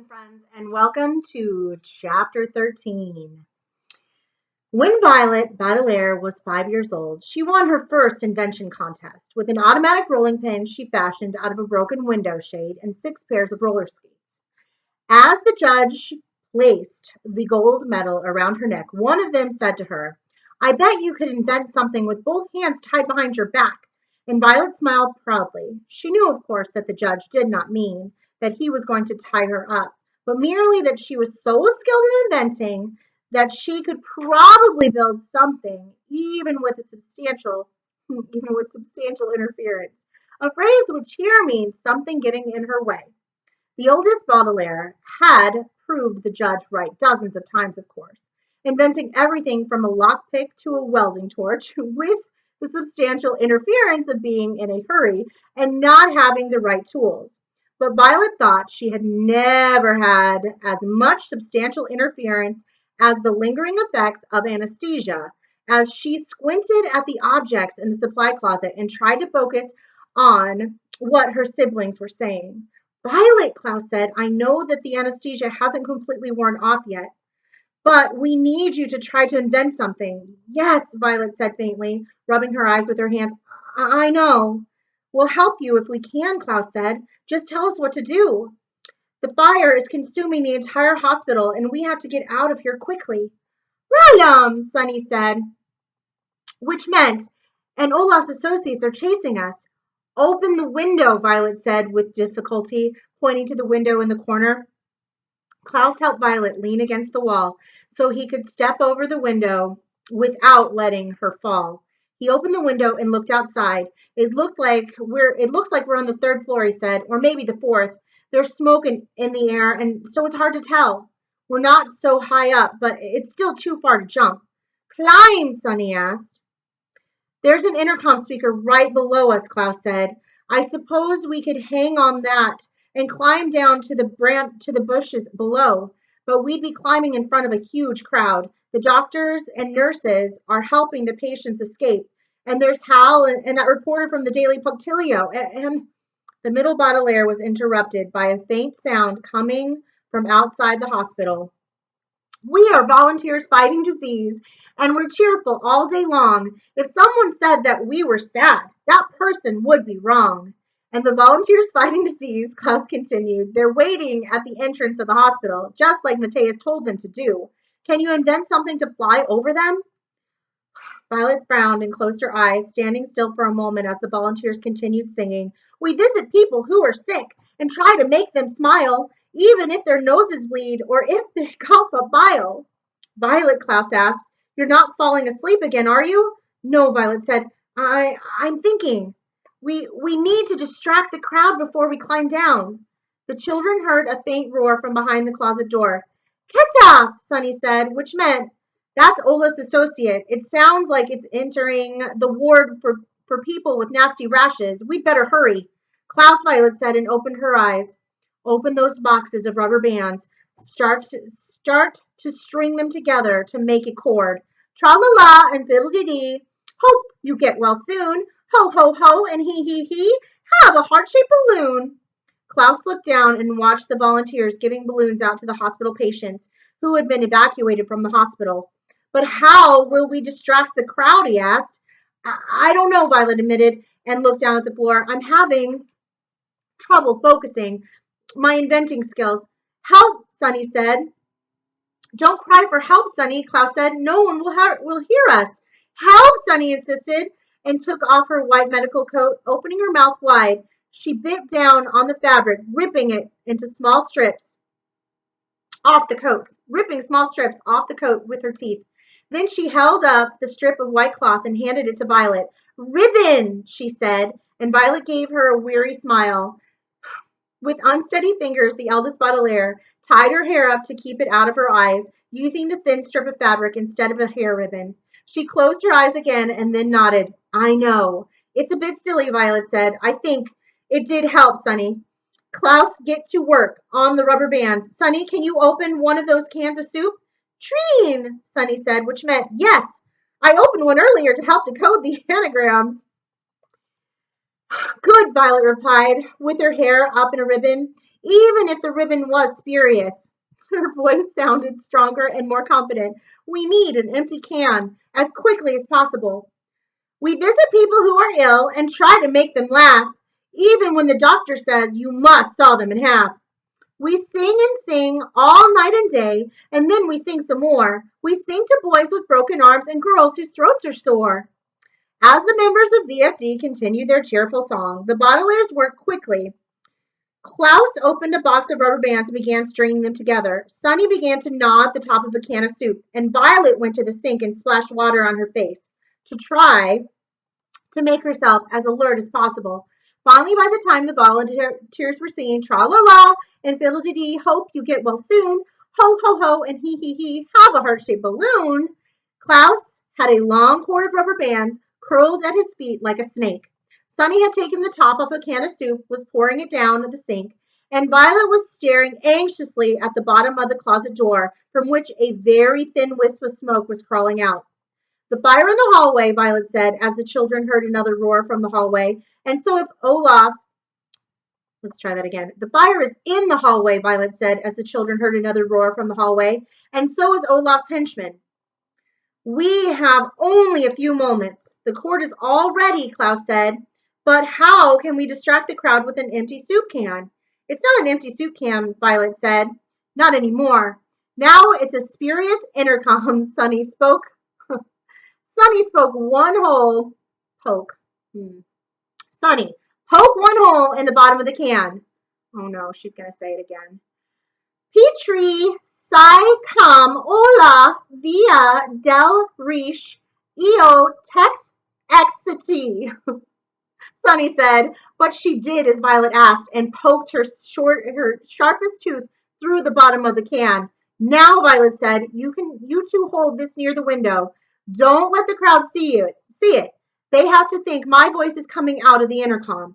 and friends, and welcome to Chapter 13. When Violet Baudelaire was 5 years old, she won her first invention contest with an automatic rolling pin she fashioned out of a broken window shade and 6 pairs of roller skates. As the judge placed the gold medal around her neck, one of them said to her, "I bet you could invent something with both hands tied behind your back." And Violet smiled proudly. She knew, of course, that the judge did not mean that he was going to tie her up, but merely that she was so skilled in inventing that she could probably build something even with substantial interference. A phrase which here means something getting in her way. The oldest Baudelaire had proved the judge right dozens of times, of course, inventing everything from a lockpick to a welding torch with the substantial interference of being in a hurry and not having the right tools. But Violet thought she had never had as much substantial interference as the lingering effects of anesthesia as she squinted at the objects in the supply closet and tried to focus on what her siblings were saying. "Violet," Klaus said, "I know that the anesthesia hasn't completely worn off yet, but we need you to try to invent something." "Yes," Violet said faintly, rubbing her eyes with her hands. I know. We'll help you if we can," Klaus said. "Just tell us what to do." "The fire is consuming the entire hospital, and we have to get out of here quickly." "Random," Sunny said, which meant, "and Olaf's associates are chasing us." "Open the window," Violet said with difficulty, pointing to the window in the corner. Klaus helped Violet lean against the wall so he could step over the window without letting her fall. He opened the window and looked outside. It looks like we're on the third floor," he said, "or maybe the fourth. There's smoke in the air, and so it's hard to tell. We're not so high up, but it's still too far to jump." "Climb," Sunny asked. "There's an intercom speaker right below us," Klaus said. "I suppose we could hang on that and climb down to the bushes below, but we'd be climbing in front of a huge crowd. The doctors and nurses are helping the patients escape, and there's Hal and that reporter from the Daily Punctilio, and the middle Baudelaire was interrupted by a faint sound coming from outside the hospital. "We are volunteers fighting disease, and we're cheerful all day long. If someone said that we were sad, that person would be wrong." "And the volunteers fighting disease," Klaus continued, "they're waiting at the entrance of the hospital, just like Matthias told them to do. Can you invent something to fly over them?" Violet frowned and closed her eyes, standing still for a moment as the volunteers continued singing. "We visit people who are sick and try to make them smile, even if their noses bleed or if they cough up bile." "Violet," Klaus asked, "you're not falling asleep again, are you?" "No," Violet said. I'm thinking. We need to distract the crowd before we climb down." The children heard a faint roar from behind the closet door. "Kessa," Sunny said, which meant, "That's Ola's associate. It sounds like it's entering the ward for people with nasty rashes. We'd better hurry." "Klaus," Violet said, and opened her eyes. "Open those boxes of rubber bands. Start to string them together to make a cord. Tra-la-la and fiddle-dee-dee. Hope you get well soon. Ho, ho, ho, and he. Have a heart-shaped balloon." Klaus looked down and watched the volunteers giving balloons out to the hospital patients who had been evacuated from the hospital. "But how will we distract the crowd?" he asked. I don't know," Violet admitted, and looked down at the floor. "I'm having trouble focusing my inventing skills." "Help," Sunny said. "Don't cry for help, Sunny," Klaus said. "No one will hear us." "Help," Sunny insisted, and took off her white medical coat. Opening her mouth wide, she bit down on the fabric, ripping small strips off the coat with her teeth. Then she held up the strip of white cloth and handed it to Violet. "Ribbon," she said, and Violet gave her a weary smile. With unsteady fingers, the eldest Baudelaire tied her hair up to keep it out of her eyes, using the thin strip of fabric instead of a hair ribbon. She closed her eyes again and then nodded. "I know. It's a bit silly," Violet said. "I think it did help, Sunny. Klaus, get to work on the rubber bands. Sunny, can you open one of those cans of soup?" "Treen," Sunny said, which meant yes. "I opened one earlier to help decode the anagrams." "Good," Violet replied, with her hair up in a ribbon. even if the ribbon was spurious. Her voice sounded stronger and more confident. We need an empty can as quickly as possible. We visit people who are ill and try to make them laugh, even when the doctor says you must saw them in half. We sing and sing all night and day, and then we sing some more. We sing to boys with broken arms and girls whose throats are sore. As the members of VFD continued their cheerful song, the bottlers worked quickly. Klaus opened a box of rubber bands and began stringing them together. Sunny began to gnaw at the top of a can of soup, and Violet went to the sink and splashed water on her face to try to make herself as alert as possible. Finally, by the time the volunteers were singing tra la la and fiddle dee dee, hope you get well soon, ho ho ho, and he, have a heart shaped balloon, Klaus had a long cord of rubber bands curled at his feet like a snake. Sunny had taken the top off a can of soup, was pouring it down the sink, and Violet was staring anxiously at the bottom of the closet door, from which a very thin wisp of smoke was crawling out. The fire in the hallway, Violet said, as the children heard another roar from the hallway. And so if Olaf, let's try that again. The fire is in the hallway, Violet said, as the children heard another roar from the hallway. And so is Olaf's henchman. We have only a few moments. The cord is all ready, Klaus said. But how can we distract the crowd with an empty soup can? It's not an empty soup can, Violet said. Not anymore. Now it's a spurious intercom, Sunny spoke. Sunny spoke one hole. Poke. Sunny, poke one hole in the bottom of the can. Oh no, she's going to say it again. Petri, Psi, Com, Ola, Via, Del, Rish, Eo, Tex, Exity. Sunny said, but she did as Violet asked and poked her sharpest tooth through the bottom of the can. Now, Violet said, you two hold this near the window. Don't let the crowd see it. They have to think my voice is coming out of the intercom.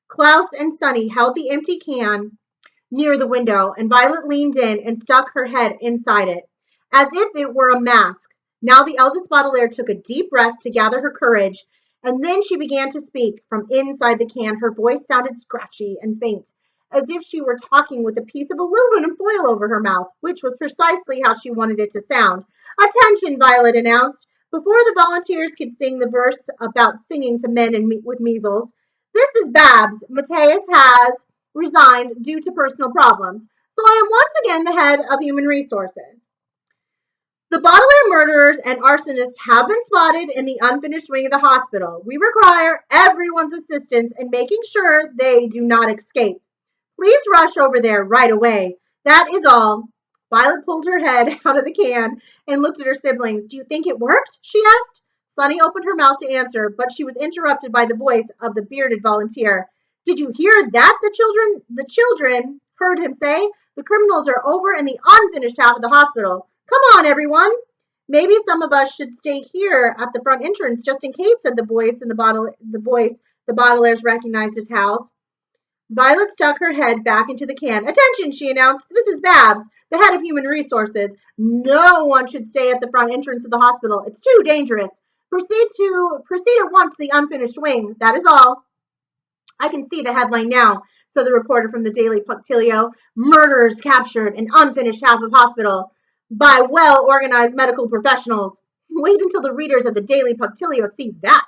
Klaus and Sunny held the empty can near the window, and Violet leaned in and stuck her head inside it, as if it were a mask. Now the eldest Baudelaire took a deep breath to gather her courage, and then she began to speak. From inside the can, her voice sounded scratchy and faint, as if she were talking with a piece of aluminum foil over her mouth, which was precisely how she wanted it to sound. Attention, Violet announced. Before the volunteers could sing the verse about singing to men with measles, this is Babs. Matthias has resigned due to personal problems. So I am once again the head of human resources. The Baudelaire murderers and arsonists have been spotted in the unfinished wing of the hospital. We require everyone's assistance in making sure they do not escape. Please rush over there right away. That is all. Violet pulled her head out of the can and looked at her siblings. Do you think it worked? She asked. Sunny opened her mouth to answer, but she was interrupted by the voice of the bearded volunteer. Did you hear that? The children heard him say. The criminals are over in the unfinished half of the hospital. Come on, everyone. Maybe some of us should stay here at the front entrance just in case, said the voice the Baudelaires recognized as Hal's. Violet stuck her head back into the can. Attention, she announced. This is Babs, the head of human resources. No one should stay at the front entrance of the hospital. It's too dangerous. Proceed at once to the unfinished wing. That is all. I can see the headline now, said the reporter from the Daily Punctilio. Murderers captured in unfinished half of hospital by well-organized medical professionals. Wait until the readers of the Daily Punctilio see that.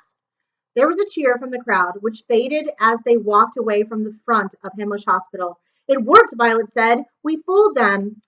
There was a cheer from the crowd, which faded as they walked away from the front of Himmlish Hospital. It worked, Violet said. We fooled them.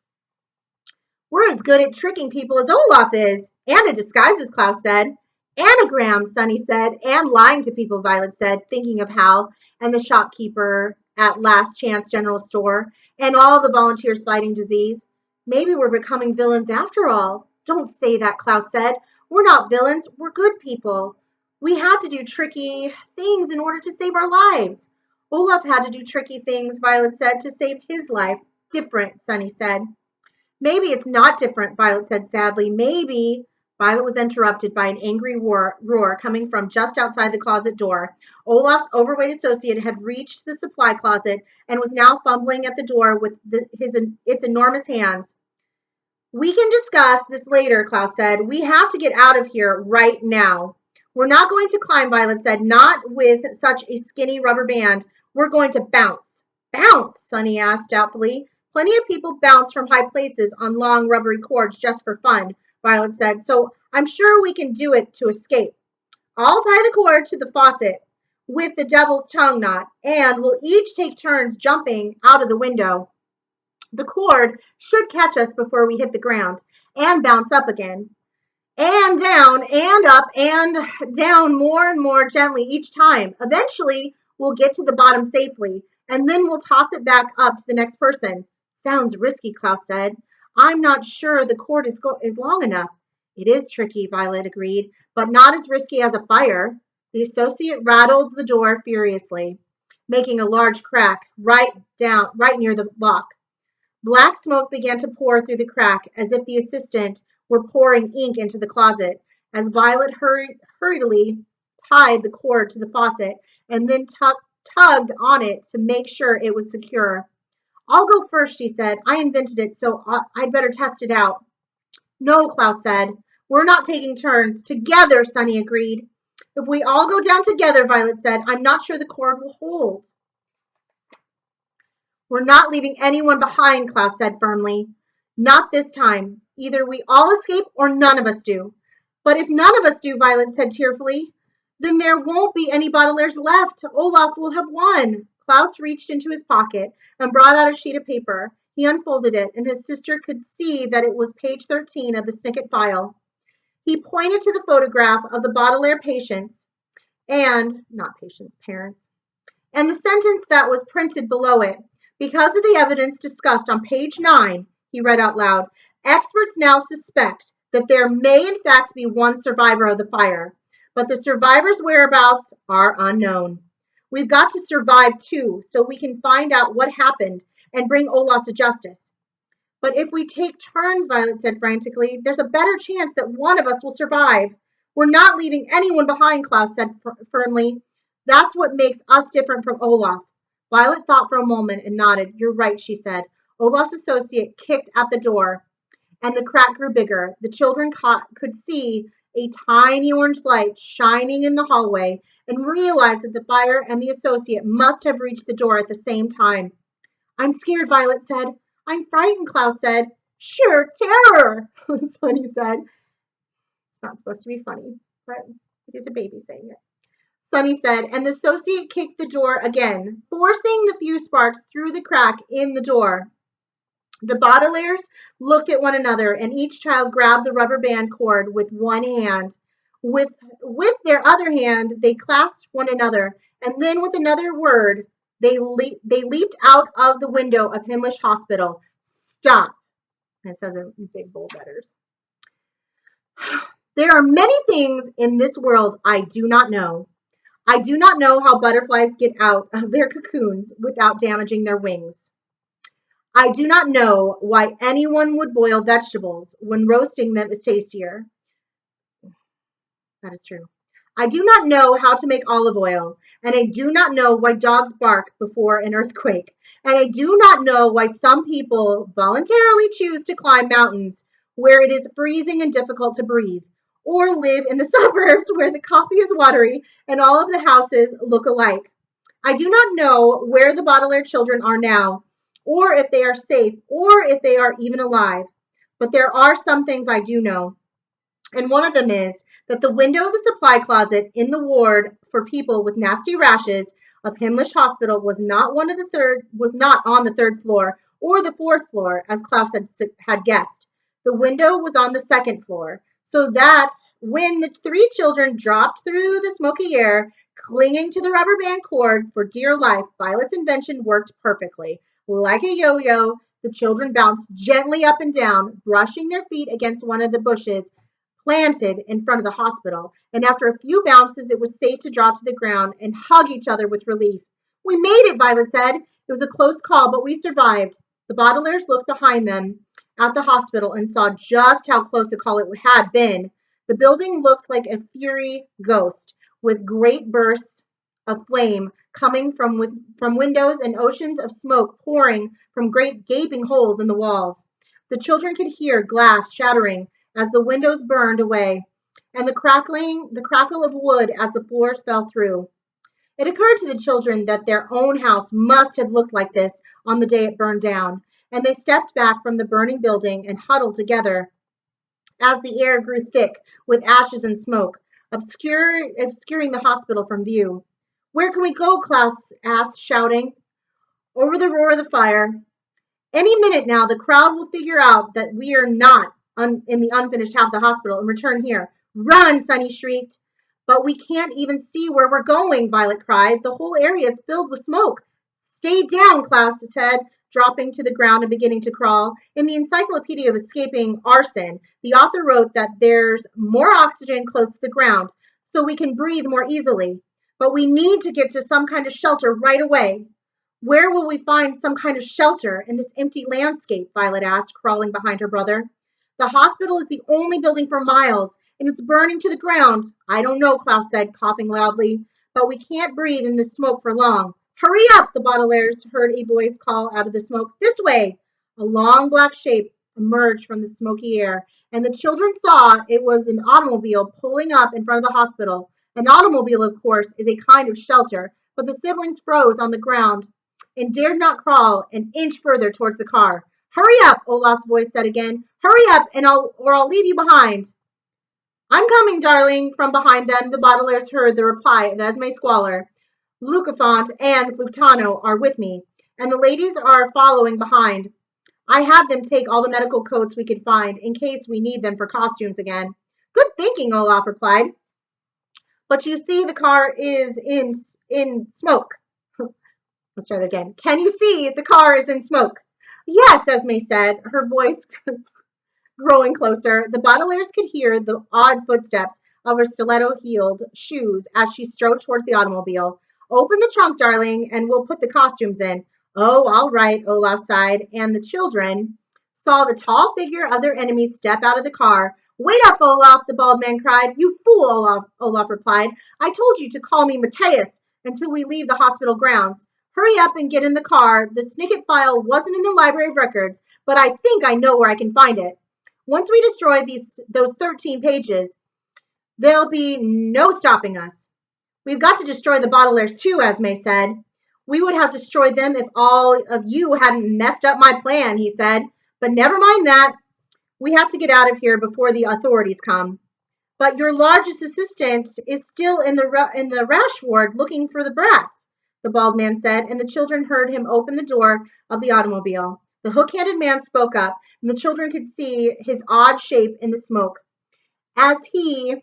We're as good at tricking people as Olaf is. And at disguises, Klaus said. Anagrams, Sunny said. And lying to people, Violet said, thinking of Hal and the shopkeeper at Last Chance General Store and all the volunteers fighting disease. Maybe we're becoming villains after all. Don't say that, Klaus said. We're not villains. We're good people. We had to do tricky things in order to save our lives. Olaf had to do tricky things, Violet said, to save his life. Different, Sunny said. Maybe it's not different, Violet said sadly. Maybe. Violet was interrupted by an angry roar coming from just outside the closet door. Olaf's overweight associate had reached the supply closet and was now fumbling at the door with its enormous hands. We can discuss this later, Klaus said. We have to get out of here right now. We're not going to climb, Violet said. Not with such a skinny rubber band. We're going to bounce. Bounce? Sunny asked doubtfully. Plenty of people bounce from high places on long rubbery cords just for fun, Violet said, so I'm sure we can do it to escape. I'll tie the cord to the faucet with the devil's tongue knot, and we'll each take turns jumping out of the window. The cord should catch us before we hit the ground and bounce up again. And down and up and down more and more gently each time. Eventually, we'll get to the bottom safely, and then we'll toss it back up to the next person. Sounds risky, Klaus said. I'm not sure the cord is long enough. It is tricky, Violet agreed, but not as risky as a fire. The associate rattled the door furiously, making a large crack right near the lock. Black smoke began to pour through the crack as if the assistant were pouring ink into the closet, as Violet hurriedly tied the cord to the faucet and then tugged on it to make sure it was secure. I'll go first, she said. I invented it, so I'd better test it out. No, Klaus said. We're not taking turns. Together, Sunny agreed. If we all go down together, Violet said, I'm not sure the cord will hold. We're not leaving anyone behind, Klaus said firmly. Not this time. Either we all escape or none of us do. But if none of us do, Violet said tearfully, then there won't be any Baudelaires left. Olaf will have won. Klaus reached into his pocket and brought out a sheet of paper. He unfolded it, and his sister could see that it was page 13 of the Snicket file. He pointed to the photograph of the Baudelaire patients parents, and the sentence that was printed below it. Because of the evidence discussed on page 9, he read out loud, experts now suspect that there may in fact be one survivor of the fire, but the survivor's whereabouts are unknown. We've got to survive too, so we can find out what happened and bring Olaf to justice. But if we take turns, Violet said frantically, there's a better chance that one of us will survive. We're not leaving anyone behind, Klaus said firmly. That's what makes us different from Olaf. Violet thought for a moment and nodded. You're right, she said. Olaf's associate kicked at the door, and the crack grew bigger. The children could see a tiny orange light shining in the hallway and realized that the fire and the associate must have reached the door at the same time. I'm scared, Violet said. I'm frightened, Klaus said. Sheer terror, Sunny said. It's not supposed to be funny, but it is a baby saying it. Sunny said, and the associate kicked the door again, forcing the few sparks through the crack in the door. The Baudelaires looked at one another, and each child grabbed the rubber band cord with one hand. With their other hand, they clasped one another, and then with another word, they leaped out of the window of Himmlish Hospital. Stop. And it says in big bold letters. There are many things in this world I do not know. I do not know how butterflies get out of their cocoons without damaging their wings. I do not know why anyone would boil vegetables when roasting them is tastier. That is true. I do not know how to make olive oil, and I do not know why dogs bark before an earthquake, and I do not know why some people voluntarily choose to climb mountains where it is freezing and difficult to breathe, or live in the suburbs where the coffee is watery and all of the houses look alike. I do not know where the Baudelaire children are now, or if they are safe, or if they are even alive. But there are some things I do know. And one of them is that the window of the supply closet in the ward for people with nasty rashes of Himmlish Hospital was not on the third floor or the fourth floor, as Klaus had guessed. The window was on the second floor, so that when the three children dropped through the smoky air, clinging to the rubber band cord for dear life, Violet's invention worked perfectly. Like a yo-yo, the children bounced gently up and down, brushing their feet against one of the bushes planted in front of the hospital, and after a few bounces, it was safe to drop to the ground and hug each other with relief. We made it, Violet said. It was a close call, but we survived. The Baudelaires looked behind them at the hospital and saw just how close a call it had been. The building looked like a fiery ghost, with great bursts of flame coming from windows and oceans of smoke pouring from great gaping holes in the walls. The children could hear glass shattering as the windows burned away, and the crackle of wood as the floors fell through. It occurred to the children that their own house must have looked like this on the day it burned down, and they stepped back from the burning building and huddled together as the air grew thick with ashes and smoke, obscuring the hospital from view. Where can we go? Klaus asked, shouting. Over the roar of the fire. Any minute now, the crowd will figure out that we are not in the unfinished half of the hospital and return here. Run, Sunny shrieked. But we can't even see where we're going, Violet cried. The whole area is filled with smoke. Stay down, Klaus said, dropping to the ground and beginning to crawl. In the Encyclopedia of Escaping Arson, the author wrote that there's more oxygen close to the ground, so we can breathe more easily. But we need to get to some kind of shelter right away. Where will we find some kind of shelter in this empty landscape? Violet asked, crawling behind her brother. The hospital is the only building for miles, and it's burning to the ground. I don't know, Klaus said, coughing loudly, but we can't breathe in this smoke for long. Hurry up, the Baudelaires heard a voice call out of the smoke. This way! A long black shape emerged from the smoky air, and the children saw it was an automobile pulling up in front of the hospital. An automobile, of course, is a kind of shelter, but the siblings froze on the ground and dared not crawl an inch further towards the car. Hurry up, Olaf's voice said again. Hurry up, or I'll leave you behind. I'm coming, darling. From behind them, the Baudelaires heard the reply of Esme Squalor. Lucafont and Flutano are with me, and the ladies are following behind. I had them take all the medical coats we could find in case we need them for costumes again. Good thinking, Olaf replied. But you see, the car is in smoke. Let's try that again. Can you see the car is in smoke? Yes, Esme said, her voice growing closer. The Baudelaires could hear the odd footsteps of her stiletto-heeled shoes as she strode towards the automobile. Open the trunk, darling, and we'll put the costumes in. Oh, all right, Olaf sighed, and the children saw the tall figure of their enemy step out of the car. Wait up, Olaf, the bald man cried. You fool, Olaf replied. I told you to call me Matthias until we leave the hospital grounds. Hurry up and get in the car. The Snicket file wasn't in the Library of Records, but I think I know where I can find it. Once we destroy those 13 pages, there'll be no stopping us. We've got to destroy the Baudelaires too, Esme said. We would have destroyed them if all of you hadn't messed up my plan, he said. But never mind that. We have to get out of here before the authorities come. But your largest assistant is still in the rash ward looking for the brats, the bald man said, and the children heard him open the door of the automobile. The hook-handed man spoke up, and the children could see his odd shape in the smoke. As he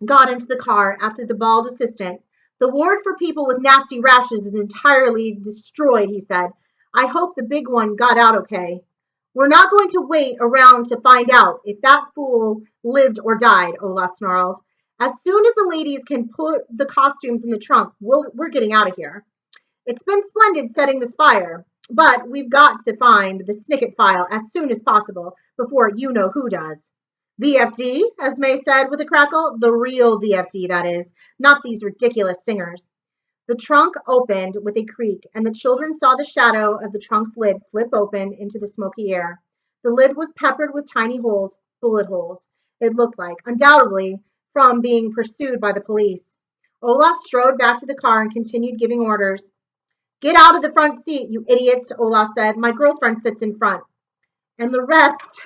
got into the car after the bald assistant, the ward for people with nasty rashes is entirely destroyed, he said. I hope the big one got out okay. We're not going to wait around to find out if that fool lived or died, Olaf snarled. As soon as the ladies can put the costumes in the trunk, we're getting out of here. It's been splendid setting this fire, but we've got to find the Snicket file as soon as possible before you know who does. VFD, Esme said with a crackle. The real VFD, that is, not these ridiculous singers. The trunk opened with a creak, and the children saw the shadow of the trunk's lid flip open into the smoky air. The lid was peppered with tiny holes, bullet holes, it looked like, undoubtedly from being pursued by the police. Olaf strode back to the car and continued giving orders. Get out of the front seat, you idiots, Olaf said. My girlfriend sits in front. And the rest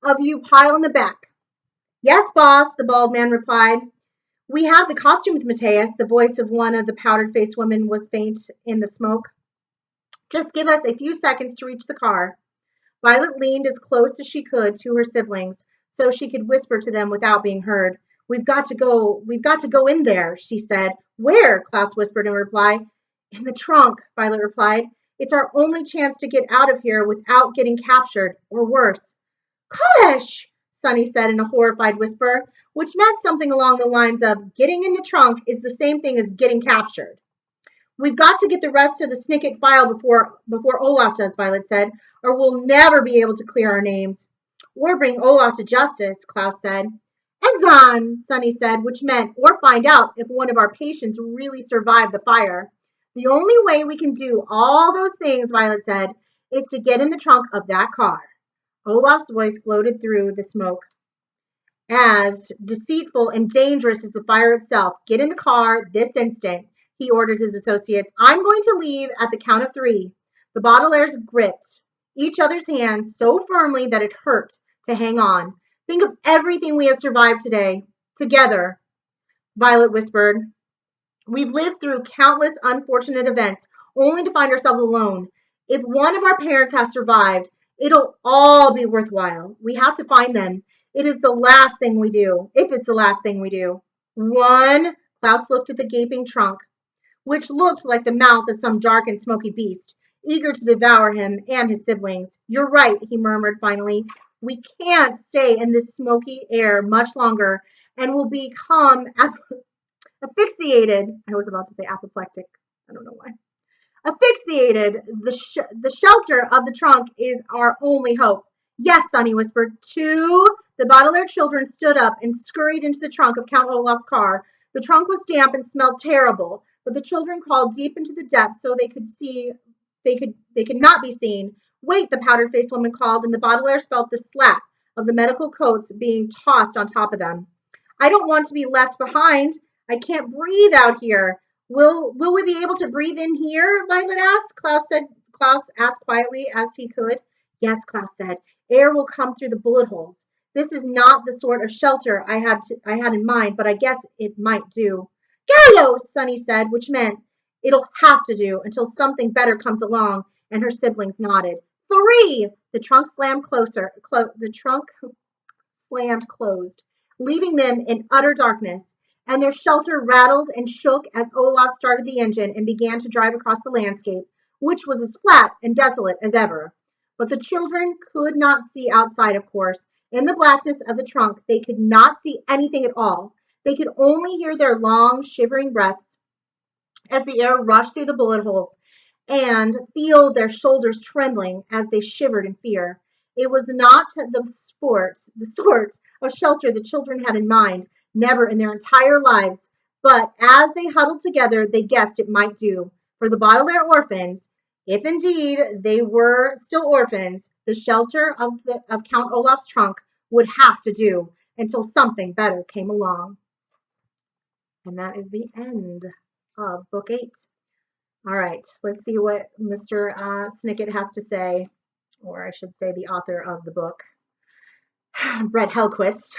of you pile in the back. Yes, boss, the bald man replied. We have the costumes, Matthias. The voice of one of the powdered-faced women was faint in the smoke. Just give us a few seconds to reach the car. Violet leaned as close as she could to her siblings so she could whisper to them without being heard. We've got to go in there, she said. Where? Klaus whispered in reply. In the trunk, Violet replied. It's our only chance to get out of here without getting captured, or worse. Gosh, Sunny said in a horrified whisper, which meant something along the lines of getting in the trunk is the same thing as getting captured. We've got to get the rest of the Snicket file before Olaf does, Violet said, or we'll never be able to clear our names. Or bring Olaf to justice, Klaus said. Exxon, Sunny said, which meant, or find out if one of our patients really survived the fire. The only way we can do all those things, Violet said, is to get in the trunk of that car. Olaf's voice floated through the smoke. As deceitful and dangerous as the fire itself, get in the car this instant. he ordered his associates. I'm going to leave at the count of 3. The Baudelaires gripped each other's hands so firmly that it hurt to hang on. Think of everything we have survived today. Together, Violet whispered. We've lived through countless unfortunate events only to find ourselves alone. If one of our parents has survived, it'll all be worthwhile. We have to find them. It is the last thing we do, if it's the last thing we do. One, Klaus looked at the gaping trunk, which looked like the mouth of some dark and smoky beast, eager to devour him and his siblings. You're right, he murmured finally. We can't stay in this smoky air much longer and will become asphyxiated. I was about to say apoplectic. I don't know why. Asphyxiated. The shelter of the trunk is our only hope. Yes, Sonny whispered. 2. The Baudelaire children stood up and scurried into the trunk of Count Olaf's car. The trunk was damp and smelled terrible, but the children crawled deep into the depths so they could see. They could not be seen. Wait, the powdered-faced woman called, and the Baudelaires felt the slap of the medical coats being tossed on top of them. I don't want to be left behind. I can't breathe out here. Will we be able to breathe in here? Violet asked. Klaus asked quietly as he could. Yes, Klaus said. Air will come through the bullet holes. This is not the sort of shelter I had in mind, but I guess it might do. Gallows, Sonny said, which meant it'll have to do until something better comes along, and her siblings nodded. 3. The trunk slammed closed, leaving them in utter darkness, and their shelter rattled and shook as Olaf started the engine and began to drive across the landscape, which was as flat and desolate as ever. But the children could not see outside, of course. In the blackness of the trunk, they could not see anything at all. They could only hear their long, shivering breaths as the air rushed through the bullet holes and feel their shoulders trembling as they shivered in fear. It was not the sort of shelter the children had in mind, never in their entire lives, but as they huddled together, they guessed it might do. For the Baudelaire orphans, if indeed they were still orphans, the shelter of Count Olaf's trunk would have to do until something better came along. And that is the end of Book 8. All right, let's see what Mr. Snicket has to say, or I should say the author of the book, Brett Hellquist.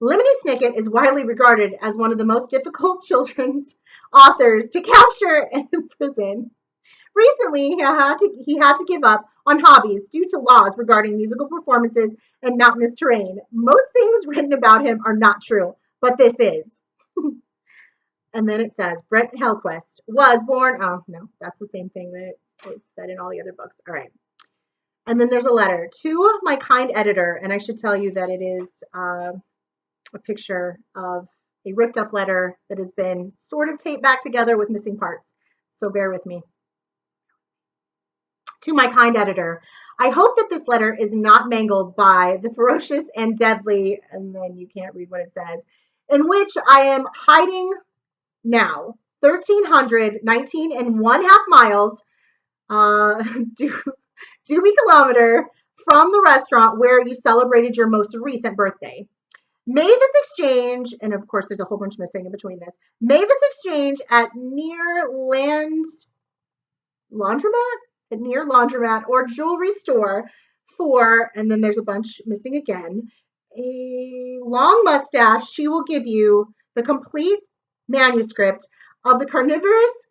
Lemony Snicket is widely regarded as one of the most difficult children's authors to capture and imprison. Recently, he had to give up on hobbies due to laws regarding musical performances and mountainous terrain. Most things written about him are not true, but this is. And then it says, Brett Hellquist was born. Oh, no, that's the same thing that it said in all the other books. All right. And then there's a letter to my kind editor. And I should tell you that it is a picture of a ripped up letter that has been sort of taped back together with missing parts. So bear with me. To my kind editor, I hope that this letter is not mangled by the ferocious and deadly, and then you can't read what it says, in which I am hiding now, 1,319 and 1/2 miles, Dewey kilometer from the restaurant where you celebrated your most recent birthday. May this exchange, and of course there's a whole bunch missing in between this, may this exchange at near laundromat or jewelry store for, and then there's a bunch missing again, a long mustache, she will give you the complete manuscript of the Carnivorous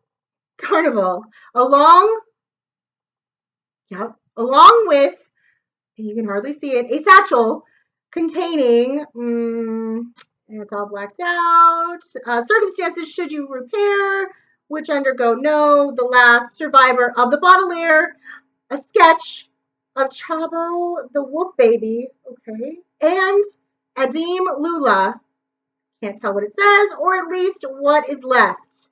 Carnival, along with, and you can hardly see it, a satchel containing, it's all blacked out, circumstances should you repair, which undergo no, the last survivor of the Baudelaire, a sketch of Chabo the wolf baby, okay, and Adim Lula, can't tell what it says, or at least what is left.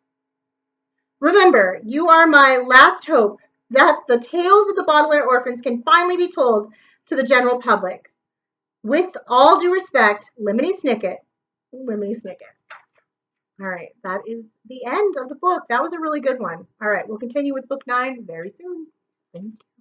Remember, you are my last hope that the tales of the Baudelaire orphans can finally be told to the general public. With all due respect, Lemony Snicket. All right, that is the end of the book. That was a really good one. All right, we'll continue with book 9 very soon. Thank you.